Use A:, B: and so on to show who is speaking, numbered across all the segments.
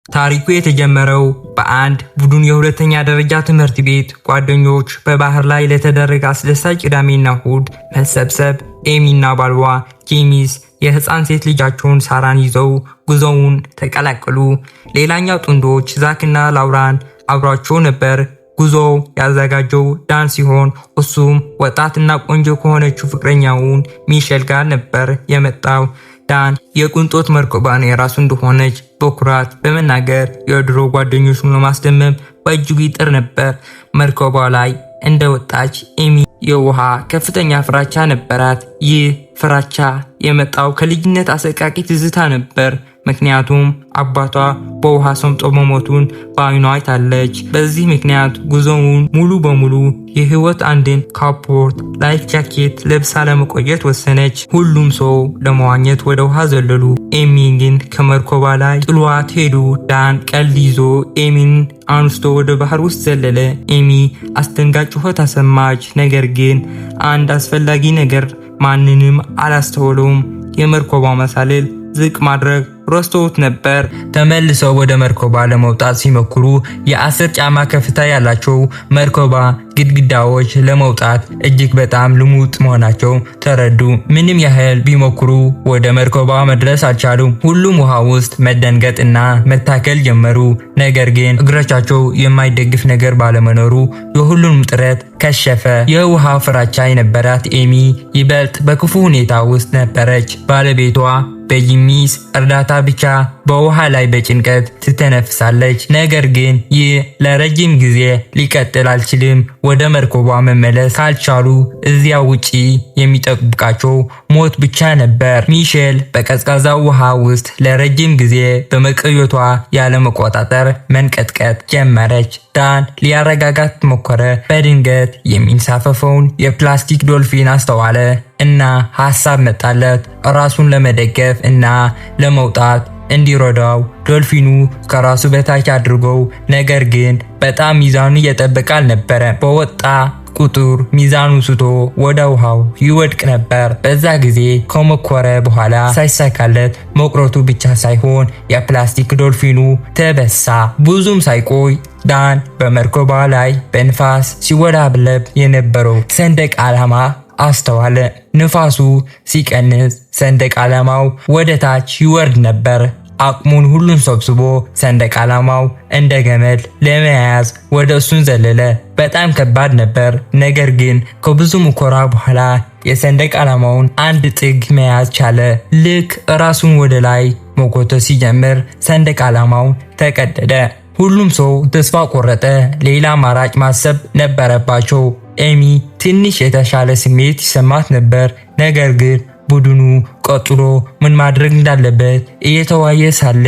A: ታሪኩ የተጀመረው በአንድ ቡድን የሁለተኛ ደረጃ ትምህርት ቤት ጓደኞች በባህር ላይ ለተደረገ አስደሳች ቅዳሜና እሁድ መሰብሰብ ኤሚና ባልዋ ጄሚስ የህፃን ሴት ልጃቸውን ሳራን ይዘው ጉዞውን ተቀላቀሉ። ሌላኛው ጥንዶች ዛክና ላውራን አብሯቸው ነበር። ጉዞው ያዘጋጀው ዳን ሲሆን እሱም ወጣትና ቆንጆ ከሆነችው ፍቅረኛውን ሚሼል ጋር ነበር የመጣው። ዳን የቅንጦት መርከቧን የራሱ እንደሆነች በኩራት በመናገር የድሮ ጓደኞቹን ለማስደመም በእጅጉ ይጥር ነበር። መርከቧ ላይ እንደወጣች ኤሚ የውሃ ከፍተኛ ፍራቻ ነበራት። ይህ ፍራቻ የመጣው ከልጅነት አሰቃቂ ትዝታ ነበር። ምክንያቱም አባቷ በውሃ ሰምጦ መሞቱን በዓይኗ አይታለች። በዚህ ምክንያት ጉዞውን ሙሉ በሙሉ የህይወት አንድን ካፖርት ላይፍ ጃኬት ለብሳ ለመቆየት ወሰነች። ሁሉም ሰው ለመዋኘት ወደ ውሃ ዘለሉ። ኤሚ ግን ከመርከቧ ላይ ጥሏት ሄዱ። ዳን ቀልድ ይዞ ኤሚን አንስቶ ወደ ባህር ውስጥ ዘለለ። ኤሚ አስደንጋጭ ጩኸት አሰማች። ነገር ግን አንድ አስፈላጊ ነገር ማንንም አላስተውለውም። የመርከቧ መሳልል ዝቅ ማድረግ ረስተውት ነበር። ተመልሰው ወደ መርከቧ ለመውጣት ሲሞክሩ የ10 ጫማ ከፍታ ያላቸው መርከቧ ግድግዳዎች ለመውጣት እጅግ በጣም ልሙጥ መሆናቸው ተረዱ። ምንም ያህል ቢሞክሩ ወደ መርከቧ መድረስ አልቻሉም። ሁሉም ውሃ ውስጥ መደንገጥና መታከል ጀመሩ። ነገር ግን እግሮቻቸው የማይደግፍ ነገር ባለመኖሩ የሁሉንም ጥረት ከሸፈ። የውሃ ፍራቻ የነበራት ኤሚ ይበልጥ በክፉ ሁኔታ ውስጥ ነበረች። ባለቤቷ በጂሚስ እርዳታ ብቻ በውሃ ላይ በጭንቀት ትተነፍሳለች። ነገር ግን ይህ ለረጅም ጊዜ ሊቀጥል አልችልም። ወደ መርከቧ መመለስ ካልቻሉ እዚያ ውጪ የሚጠብቃቸው ሞት ብቻ ነበር። ሚሼል በቀዝቃዛው ውሃ ውስጥ ለረጅም ጊዜ በመቆየቷ ያለመቆጣጠር መንቀጥቀጥ ጀመረች። ዳን ሊያረጋጋት ሞከረ። በድንገት የሚንሳፈፈውን የፕላስቲክ ዶልፊን አስተዋለ እና ሐሳብ መጣለት። ራሱን ለመደገፍ እና ለመውጣት እንዲረዳው ዶልፊኑ ከራሱ በታች አድርገው፣ ነገር ግን በጣም ሚዛኑ እየጠበቀ አልነበረም። በወጣ ቁጥር ሚዛኑ ስቶ ወደ ውሃው ይወድቅ ነበር። በዛ ጊዜ ከሞከረ በኋላ ሳይሳካለት መቅረቱ ብቻ ሳይሆን የፕላስቲክ ዶልፊኑ ተበሳ። ብዙም ሳይቆይ ዳን በመርከቧ ላይ በንፋስ ሲወላበለብ የነበረው ሰንደቅ ዓላማ አስተዋለ። ንፋሱ ሲቀንስ ሰንደቅ ዓላማው ወደ ታች ይወርድ ነበር። አቅሙን ሁሉን ሰብስቦ ሰንደቅ ዓላማው እንደ ገመድ ለመያዝ ወደ እሱን ዘለለ። በጣም ከባድ ነበር። ነገር ግን ከብዙ ሙከራ በኋላ የሰንደቅ ዓላማውን አንድ ጥግ መያዝ ቻለ። ልክ ራሱን ወደ ላይ መጎተት ሲጀምር ሰንደቅ ዓላማው ተቀደደ። ሁሉም ሰው ተስፋ ቆረጠ። ሌላ አማራጭ ማሰብ ነበረባቸው። ኤሚ ትንሽ የተሻለ ስሜት ይሰማት ነበር። ነገር ግን ቡድኑ ቀጥሎ ምን ማድረግ እንዳለበት እየተወያየ ሳለ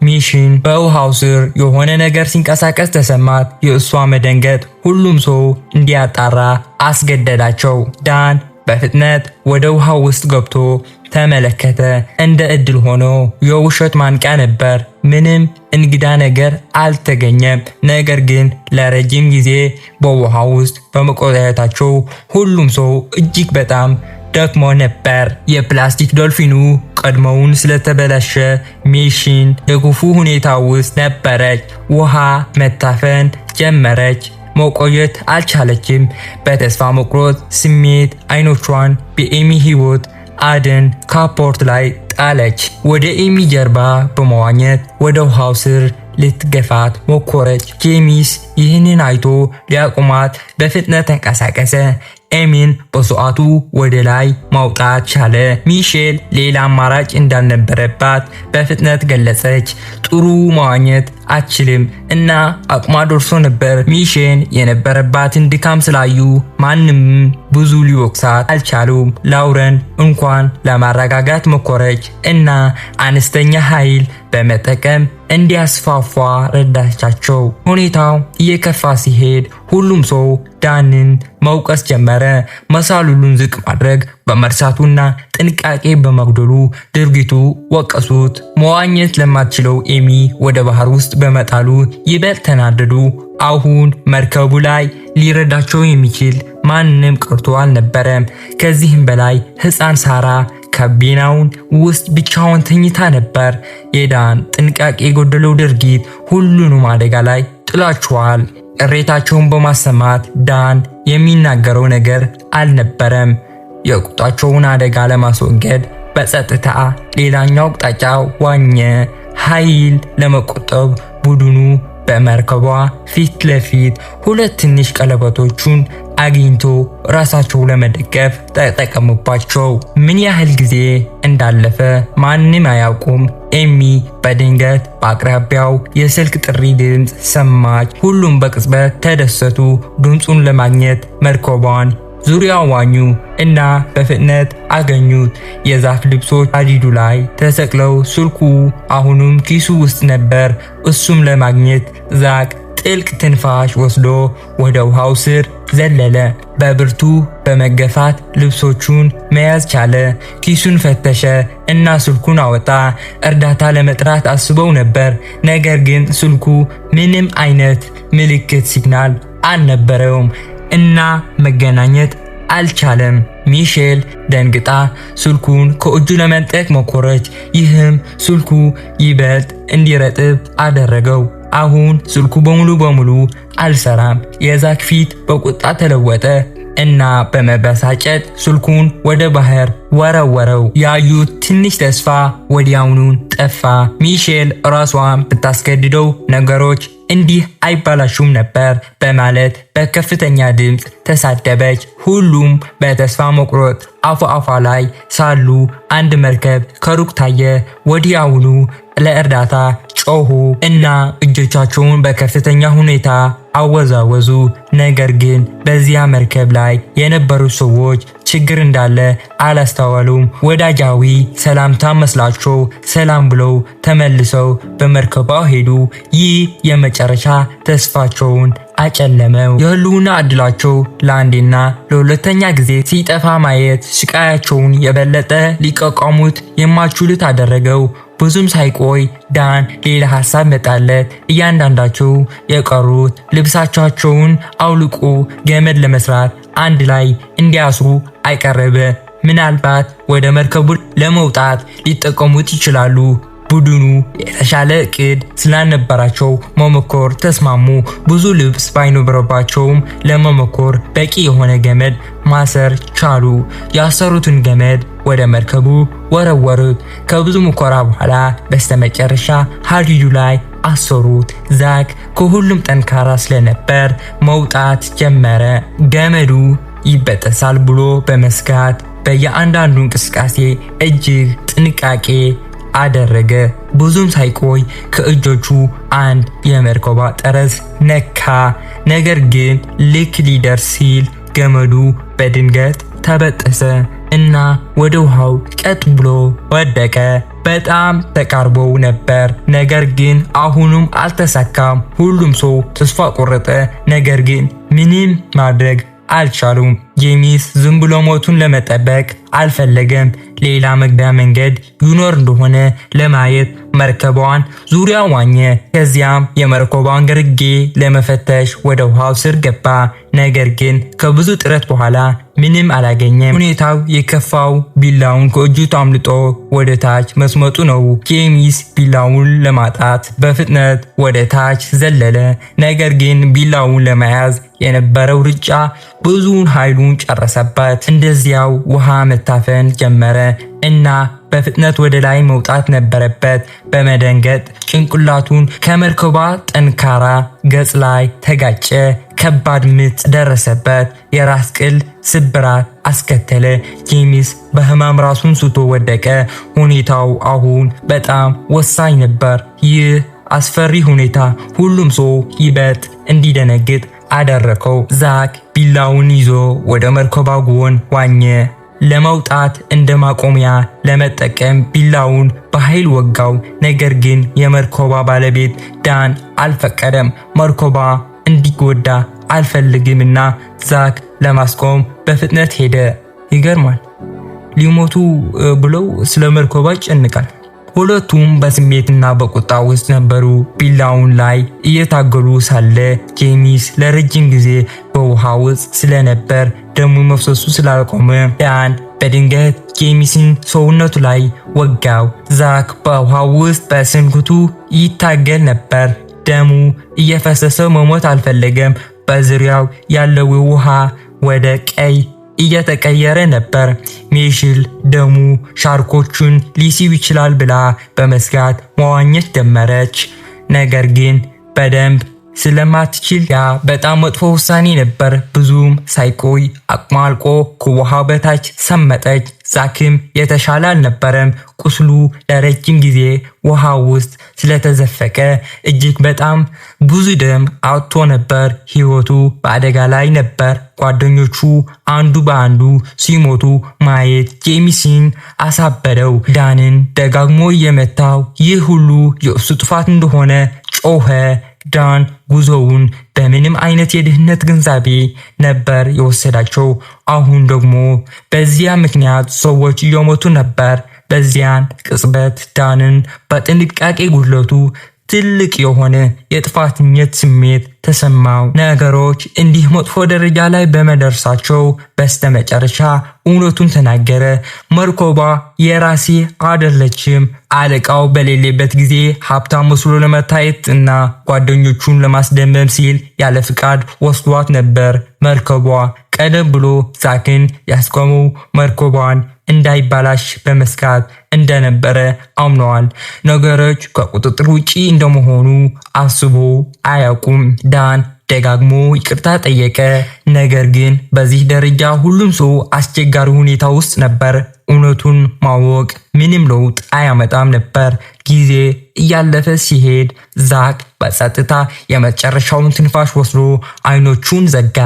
A: ሚሽን በውሃው ስር የሆነ ነገር ሲንቀሳቀስ ተሰማት። የእሷ መደንገጥ ሁሉም ሰው እንዲያጣራ አስገደዳቸው። ዳን በፍጥነት ወደ ውሃው ውስጥ ገብቶ ተመለከተ። እንደ እድል ሆኖ የውሸት ማንቂያ ነበር። ምንም እንግዳ ነገር አልተገኘም። ነገር ግን ለረጅም ጊዜ በውሃው ውስጥ በመቆየታቸው ሁሉም ሰው እጅግ በጣም ደክሞ ነበር። የፕላስቲክ ዶልፊኑ ቀድሞውን ስለተበላሸ ሚሽን የክፉ ሁኔታ ውስጥ ነበረች። ውሃ መታፈን ጀመረች። መቆየት አልቻለችም። በተስፋ መቁረጥ ስሜት አይኖቿን በኤሚ ህይወት አድን ካፖርት ላይ ጣለች። ወደ ኤሚ ጀርባ በመዋኘት ወደ ውሃው ስር ልትገፋት ሞከረች። ጄሚስ ይህንን አይቶ ሊያቆማት በፍጥነት ተንቀሳቀሰ። ኤሚን በሰዓቱ ወደ ላይ ማውጣት ቻለ። ሚሼል ሌላ አማራጭ እንዳልነበረባት በፍጥነት ገለጸች። ጥሩ መዋኘት አትችልም እና አቅሟ ደርሶ ነበር። ሚሼል የነበረባትን ድካም ስላዩ ማንም ብዙ ሊወቅሳት አልቻሉም። ላውረን እንኳን ለማረጋጋት ሞከረች እና አነስተኛ ኃይል በመጠቀም እንዲያስፋፋ ረዳቻቸው። ሁኔታው እየከፋ ሲሄድ ሁሉም ሰው ዳንን መውቀስ ጀመረ። መሳሉሉን ዝቅ ማድረግ በመርሳቱና ጥንቃቄ በመጉደሉ ድርጊቱ ወቀሱት። መዋኘት ለማትችለው ኤሚ ወደ ባህር ውስጥ በመጣሉ ይበልጥ ተናደዱ። አሁን መርከቡ ላይ ሊረዳቸው የሚችል ማንም ቀርቶ አልነበረም። ከዚህም በላይ ሕፃን ሳራ ካቢናውን ውስጥ ብቻውን ተኝታ ነበር። የዳን ጥንቃቄ የጎደለው ድርጊት ሁሉንም አደጋ ላይ ጥሏቸዋል። እሬታቸውን በማሰማት ዳን የሚናገረው ነገር አልነበረም። የቁጣቸውን አደጋ ለማስወገድ በጸጥታ ሌላኛው አቅጣጫ ዋኘ። ኃይል ለመቆጠብ ቡድኑ በመርከቧ ፊት ለፊት ሁለት ትንሽ ቀለበቶቹን አግኝቶ ራሳቸው ለመደገፍ ተጠቀሙባቸው። ምን ያህል ጊዜ እንዳለፈ ማንም አያውቁም። ኤሚ በድንገት በአቅራቢያው የስልክ ጥሪ ድምፅ ሰማች። ሁሉም በቅጽበት ተደሰቱ። ድምፁን ለማግኘት መርከቧን ዙሪያ ዋኙ እና በፍጥነት አገኙት። የዛፍ ልብሶች ሀዲዱ ላይ ተሰቅለው ስልኩ አሁንም ኪሱ ውስጥ ነበር። እሱም ለማግኘት ዛክ ጥልቅ ትንፋሽ ወስዶ ወደ ውሃው ስር ዘለለ። በብርቱ በመገፋት ልብሶቹን መያዝ ቻለ። ኪሱን ፈተሸ እና ስልኩን አወጣ። እርዳታ ለመጥራት አስበው ነበር፣ ነገር ግን ስልኩ ምንም አይነት ምልክት ሲግናል አልነበረውም እና መገናኘት አልቻለም። ሚሼል ደንግጣ ስልኩን ከእጁ ለመንጠቅ ሞከረች። ይህም ስልኩ ይበልጥ እንዲረጥብ አደረገው። አሁን ስልኩ በሙሉ በሙሉ አልሰራም። የዛክ ፊት በቁጣ ተለወጠ እና በመበሳጨት ስልኩን ወደ ባህር ወረወረው። ያዩት ትንሽ ተስፋ ወዲያውኑ ጠፋ። ሚሼል ራሷን ብታስገድደው ነገሮች እንዲህ አይባላሹም ነበር በማለት በከፍተኛ ድምፅ ተሳደበች። ሁሉም በተስፋ መቁረጥ አፏ ላይ ሳሉ አንድ መርከብ ከሩቅ ታየ። ወዲያውኑ ለእርዳታ ጮሁ እና እጆቻቸውን በከፍተኛ ሁኔታ አወዛወዙ። ነገር ግን በዚያ መርከብ ላይ የነበሩ ሰዎች ችግር እንዳለ አላስተዋሉም። ወዳጃዊ ሰላምታ መስላቸው ሰላም ብለው ተመልሰው በመርከቧ ሄዱ። ይህ የመጨረሻ ተስፋቸውን አጨለመው። የህልውና ዕድላቸው ለአንዴና ለሁለተኛ ጊዜ ሲጠፋ ማየት ስቃያቸውን የበለጠ ሊቋቋሙት የማይችሉት አደረገው። ብዙም ሳይቆይ ዳን ሌላ ሐሳብ መጣለት። እያንዳንዳቸው የቀሩት ልብሳቸውን አውልቆ ገመድ ለመስራት አንድ ላይ እንዲያስሩ አይቀረበ። ምናልባት ወደ መርከቡ ለመውጣት ሊጠቀሙት ይችላሉ። ቡድኑ የተሻለ እቅድ ስላልነበራቸው መሞከር ተስማሙ። ብዙ ልብስ ባይኖርባቸውም ለመሞከር በቂ የሆነ ገመድ ማሰር ቻሉ። ያሰሩትን ገመድ ወደ መርከቡ ወረወሩት። ከብዙ ሙከራ በኋላ በስተመጨረሻ ሀዲዱ ላይ አሰሩት። ዛክ ከሁሉም ጠንካራ ስለነበር መውጣት ጀመረ። ገመዱ ይበጠሳል ብሎ በመስጋት በየአንዳንዱ እንቅስቃሴ እጅግ ጥንቃቄ አደረገ። ብዙም ሳይቆይ ከእጆቹ አንድ የመርከቧ ጠርዝ ነካ። ነገር ግን ልክ ሊደርስ ሲል ገመዱ በድንገት ተበጠሰ እና ወደ ውሃው ቀጥ ብሎ ወደቀ። በጣም ተቃርበው ነበር፣ ነገር ግን አሁንም አልተሳካም። ሁሉም ሰው ተስፋ ቆረጠ፣ ነገር ግን ምንም ማድረግ አልቻሉም። ጄሚስ ዝም ብሎ ሞቱን ለመጠበቅ አልፈለገም። ሌላ መግቢያ መንገድ ይኖር እንደሆነ ለማየት መርከቧን ዙሪያ ዋኘ። ከዚያም የመርከቧን ግርጌ ለመፈተሽ ወደ ውሃው ስር ገባ። ነገር ግን ከብዙ ጥረት በኋላ ምንም አላገኘም። ሁኔታው የከፋው ቢላውን ከእጁ አምልጦ ወደ ታች መስመጡ ነው። ጄሚስ ቢላውን ለማጣት በፍጥነት ወደ ታች ዘለለ። ነገር ግን ቢላውን ለመያዝ የነበረው ሩጫ ብዙውን ኃይሉን ጨረሰበት። እንደዚያው ውሃ መታፈን ጀመረ እና በፍጥነት ወደ ላይ መውጣት ነበረበት። በመደንገጥ ጭንቅላቱን ከመርከቧ ጠንካራ ገጽ ላይ ተጋጨ። ከባድ ምት ደረሰበት። የራስ ቅል ስብራት አስከተለ። ጄሚስ በህመም ራሱን ስቶ ወደቀ። ሁኔታው አሁን በጣም ወሳኝ ነበር። ይህ አስፈሪ ሁኔታ ሁሉም ሰው ይበልጥ እንዲደነግጥ አደረገው። ዛክ ቢላውን ይዞ ወደ መርከቧ ጎን ዋኘ። ለመውጣት እንደ ማቆሚያ ለመጠቀም ቢላውን በኃይል ወጋው። ነገር ግን የመርከቧ ባለቤት ዳን አልፈቀደም። መርከቧ እንዲጎዳ አልፈልግምና ዛክ ለማስቆም በፍጥነት ሄደ። ይገርማል። ሊሞቱ ብለው ስለ መርከቧ ይጨንቃል። ሁለቱም በስሜትና በቁጣ ውስጥ ነበሩ። ቢላውን ላይ እየታገሉ ሳለ ጄሚስ ለረጅም ጊዜ በውሃ ውስጥ ስለነበር ደሙ መፍሰሱ ስላልቆመ ዳን በድንገት ጄሚስን ሰውነቱ ላይ ወጋው። ዛክ በውሃው ውስጥ በስንኩቱ ይታገል ነበር። ደሙ እየፈሰሰ መሞት አልፈለገም። በዙሪያው ያለው ውሃ ወደ ቀይ እየተቀየረ ነበር። ሚሼል ደሙ ሻርኮቹን ሊስብ ይችላል ብላ በመስጋት መዋኘት ጀመረች። ነገር ግን በደንብ ስለማትችል ያ በጣም መጥፎ ውሳኔ ነበር። ብዙም ሳይቆይ አቅሟ አልቆ ከውሃው በታች ሰመጠች። ዛክም የተሻለ አልነበረም። ቁስሉ ለረጅም ጊዜ ውሃ ውስጥ ስለተዘፈቀ እጅግ በጣም ብዙ ደም አውጥቶ ነበር። ሕይወቱ በአደጋ ላይ ነበር። ጓደኞቹ አንዱ በአንዱ ሲሞቱ ማየት ጄሚስን አሳበደው። ዳንን ደጋግሞ እየመታው ይህ ሁሉ የእሱ ጥፋት እንደሆነ ጮኸ። ዳን ጉዞውን በምንም አይነት የደህንነት ግንዛቤ ነበር የወሰዳቸው። አሁን ደግሞ በዚያ ምክንያት ሰዎች እየሞቱ ነበር። በዚያን ቅጽበት ዳንን በጥንቃቄ ጉድለቱ ትልቅ የሆነ የጥፋተኝነት ስሜት ተሰማው። ነገሮች እንዲህ መጥፎ ደረጃ ላይ በመድረሳቸው በስተመጨረሻ እውነቱን ተናገረ። መርከቧ የራሴ አይደለችም። አለቃው በሌለበት ጊዜ ሀብታም መስሎ ለመታየት እና ጓደኞቹን ለማስደመም ሲል ያለ ፍቃድ ወስዷት ነበር። መርከቧ ቀደም ብሎ ዛክን ያስቆመው መርከቧን እንዳይባላሽ በመስጋት እንደነበረ አምነዋል። ነገሮች ከቁጥጥር ውጪ እንደመሆኑ አስቦ አያውቁም። ዳን ደጋግሞ ይቅርታ ጠየቀ። ነገር ግን በዚህ ደረጃ ሁሉም ሰው አስቸጋሪ ሁኔታ ውስጥ ነበር። እውነቱን ማወቅ ምንም ለውጥ አያመጣም ነበር። ጊዜ እያለፈ ሲሄድ ዛክ በጸጥታ የመጨረሻውን ትንፋሽ ወስዶ አይኖቹን ዘጋ።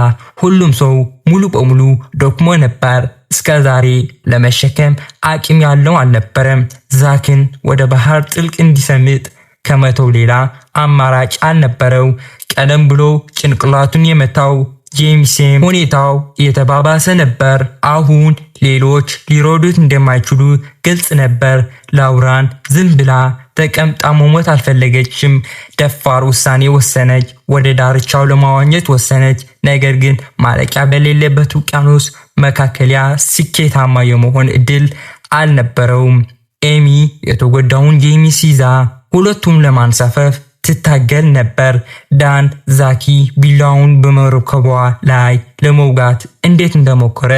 A: ሁሉም ሰው ሙሉ በሙሉ ደክሞ ነበር። እስከ ዛሬ ለመሸከም አቅም ያለው አልነበረም። ዛክን ወደ ባህር ጥልቅ እንዲሰምጥ ከመተው ሌላ አማራጭ አልነበረው። ቀደም ብሎ ጭንቅላቱን የመታው ጄሚስም ሁኔታው እየተባባሰ ነበር። አሁን ሌሎች ሊረዱት እንደማይችሉ ግልጽ ነበር። ላውራን ዝም ብላ ተቀምጣ መሞት አልፈለገችም። ደፋር ውሳኔ ወሰነች። ወደ ዳርቻው ለማዋኘት ወሰነች። ነገር ግን ማለቂያ በሌለበት ውቅያኖስ መካከለያ ስኬታማ የመሆን እድል አልነበረውም። ኤሚ የተጎዳውን ጄሚስ ይዛ ሁለቱም ለማንሳፈፍ ትታገል ነበር። ዳን ዛኪ ቢላውን በመርከቧ ላይ ለመውጋት እንዴት እንደሞከረ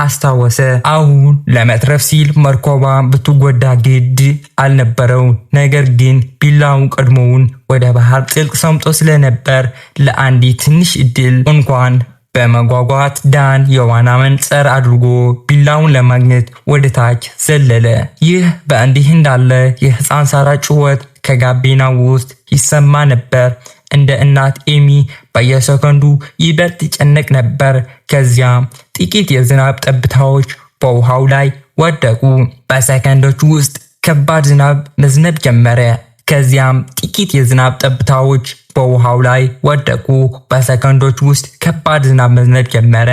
A: አስታወሰ። አሁን ለመትረፍ ሲል መርከቧ ብትጎዳ ግድ አልነበረው። ነገር ግን ቢላውን ቀድሞውን ወደ ባህር ጥልቅ ሰምጦ ስለነበር ለአንዲት ትንሽ እድል እንኳን በመጓጓት ዳን የዋና መነጽር አድርጎ ቢላውን ለማግኘት ወደ ታች ዘለለ። ይህ በእንዲህ እንዳለ የሕፃን ሳራ ጩኸት ከጋቢናው ውስጥ ይሰማ ነበር። እንደ እናት ኤሚ በየሰከንዱ ይበልጥ ይጨነቅ ነበር። ከዚያም ጥቂት የዝናብ ጠብታዎች በውሃው ላይ ወደቁ። በሰከንዶች ውስጥ ከባድ ዝናብ መዝነብ ጀመረ። ከዚያም ጥቂት የዝናብ ጠብታዎች በውሃው ላይ ወደቁ። በሰከንዶች ውስጥ ከባድ ዝናብ መዝነብ ጀመረ።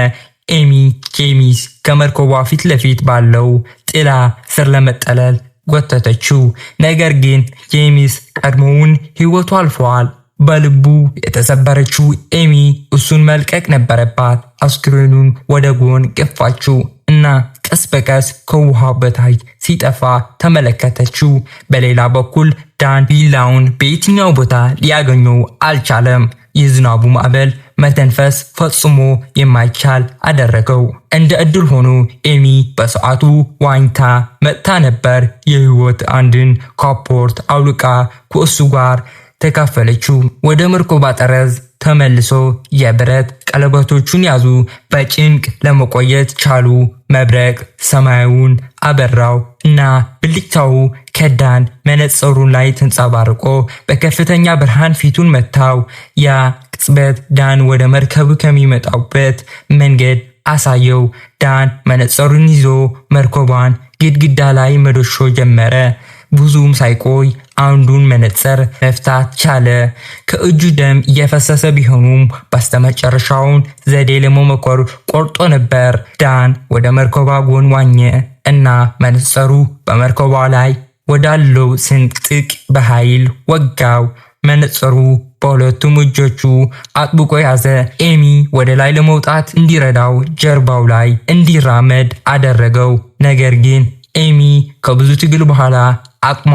A: ኤሚ ጄሚስ ከመርከቧ ፊት ለፊት ባለው ጥላ ስር ለመጠለል ጎተተችው። ነገር ግን ጄሚስ ቀድሞውን ሕይወቱ አልፏል። በልቡ የተሰበረችው ኤሚ እሱን መልቀቅ ነበረባት። አስክሬኑን ወደ ጎን ገፋችው እና ቀስ በቀስ ከውሃው በታች ሲጠፋ ተመለከተችው። በሌላ በኩል ዳን ቢላውን በየትኛው ቦታ ሊያገኘው አልቻለም። የዝናቡ ማዕበል መተንፈስ ፈጽሞ የማይቻል አደረገው። እንደ ዕድል ሆኖ ኤሚ በሰዓቱ ዋኝታ መጥታ ነበር። የህይወት አንድን ካፖርት አውልቃ ከእሱ ጋር ተካፈለችው። ወደ መርከቧ ጠረዝ ተመልሶ የብረት ቀለበቶቹን ያዙ። በጭንቅ ለመቆየት ቻሉ። መብረቅ ሰማዩን አበራው እና ብልጭታው ከዳን መነጽሩ ላይ ተንጸባርቆ በከፍተኛ ብርሃን ፊቱን መታው። ያ ቅጽበት ዳን ወደ መርከቡ ከሚመጣበት መንገድ አሳየው። ዳን መነጽሩን ይዞ መርከቧን ግድግዳ ላይ መዶሾ ጀመረ። ብዙም ሳይቆይ አንዱን መነጽር መፍታት ቻለ። ከእጁ ደም እየፈሰሰ ቢሆንም በስተመጨረሻውን ዘዴ ለመሞከር ቆርጦ ነበር። ዳን ወደ መርከቧ ጎን ዋኘ እና መነጽሩ በመርከቧ ላይ ወዳለው ስንጥቅ በኃይል ወጋው። መነጽሩ በሁለቱም እጆቹ አጥብቆ ያዘ። ኤሚ ወደ ላይ ለመውጣት እንዲረዳው ጀርባው ላይ እንዲራመድ አደረገው። ነገር ግን ኤሚ ከብዙ ትግል በኋላ አቅሟ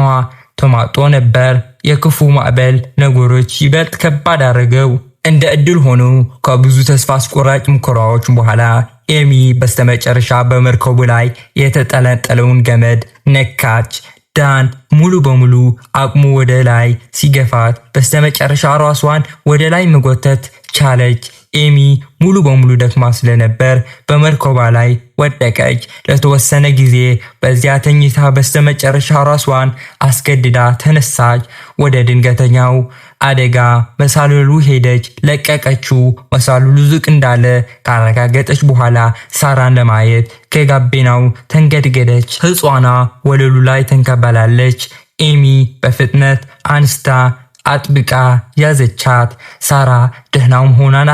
A: ተሟጦ ነበር። የክፉ ማዕበል ነገሮች ይበልጥ ከባድ አደረገው። እንደ እድል ሆኖ ከብዙ ተስፋ አስቆራጭ ሙከራዎች በኋላ ኤሚ በስተመጨረሻ በመርከቡ ላይ የተጠለጠለውን ገመድ ነካች። ዳን ሙሉ በሙሉ አቅሙ ወደ ላይ ሲገፋት በስተመጨረሻ ራሷን ወደ ላይ መጎተት ቻለች። ኤሚ ሙሉ በሙሉ ደክማ ስለነበር በመርከቧ ላይ ወደቀች። ለተወሰነ ጊዜ በዚያ ተኝታ በስተመጨረሻ ራሷን አስገድዳ ተነሳች። ወደ ድንገተኛው አደጋ መሳልሉ ሄደች። ለቀቀችው። መሳልሉ ዝቅ እንዳለ ካረጋገጠች በኋላ ሳራን ለማየት ከጋቤናው ተንገድገደች። ሕፃኗ ወለሉ ላይ ተንከባላለች። ኤሚ በፍጥነት አንስታ አጥብቃ ያዘቻት። ሳራ ደህና መሆኗን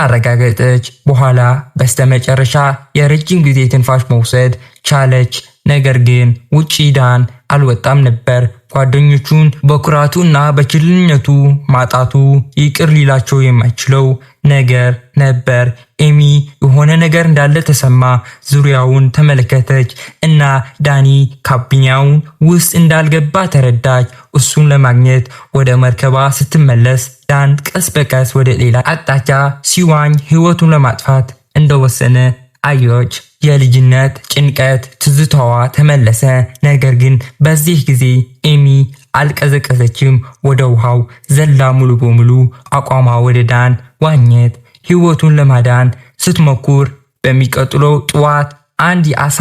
A: አረጋገጠች። በኋላ በስተመጨረሻ የረጅም ጊዜ ትንፋሽ መውሰድ ቻለች። ነገር ግን ውጪ ዳን አልወጣም ነበር። ጓደኞቹን በኩራቱና በችልነቱ ማጣቱ ይቅር ሊላቸው የማይችለው ነገር ነበር። ኤሚ የሆነ ነገር እንዳለ ተሰማ። ዙሪያውን ተመለከተች እና ዳኒ ካቢናውን ውስጥ እንዳልገባ ተረዳች። እሱን ለማግኘት ወደ መርከቧ ስትመለስ ዳን ቀስ በቀስ ወደ ሌላ አቅጣጫ ሲዋኝ ሕይወቱን ለማጥፋት እንደወሰነ አየች። የልጅነት ጭንቀት ትዝታዋ ተመለሰ። ነገር ግን በዚህ ጊዜ ኤሚ አልቀዘቀዘችም። ወደ ውሃው ዘላ ሙሉ በሙሉ አቋሟ ወደ ዳን ዋኘት። ሕይወቱን ለማዳን ስትሞክር በሚቀጥለው ጠዋት አንድ የአሳ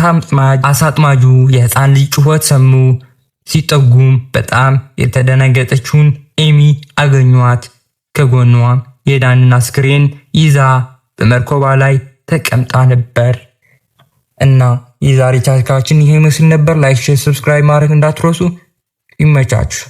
A: አጥማጁ የሕፃን ልጅ ጩኸት ሰሙ። ሲጠጉም በጣም የተደነገጠችውን ኤሚ አገኟት። ከጎኗ የዳንን አስክሬን ይዛ በመርከቧ ላይ ተቀምጣ ነበር። እና የዛሬ ታሪካችን ይሄ ምስል ነበር። ላይክ፣ ሼር፣ ሰብስክራይብ ማድረግ እንዳትረሱ። ይመቻችሁ።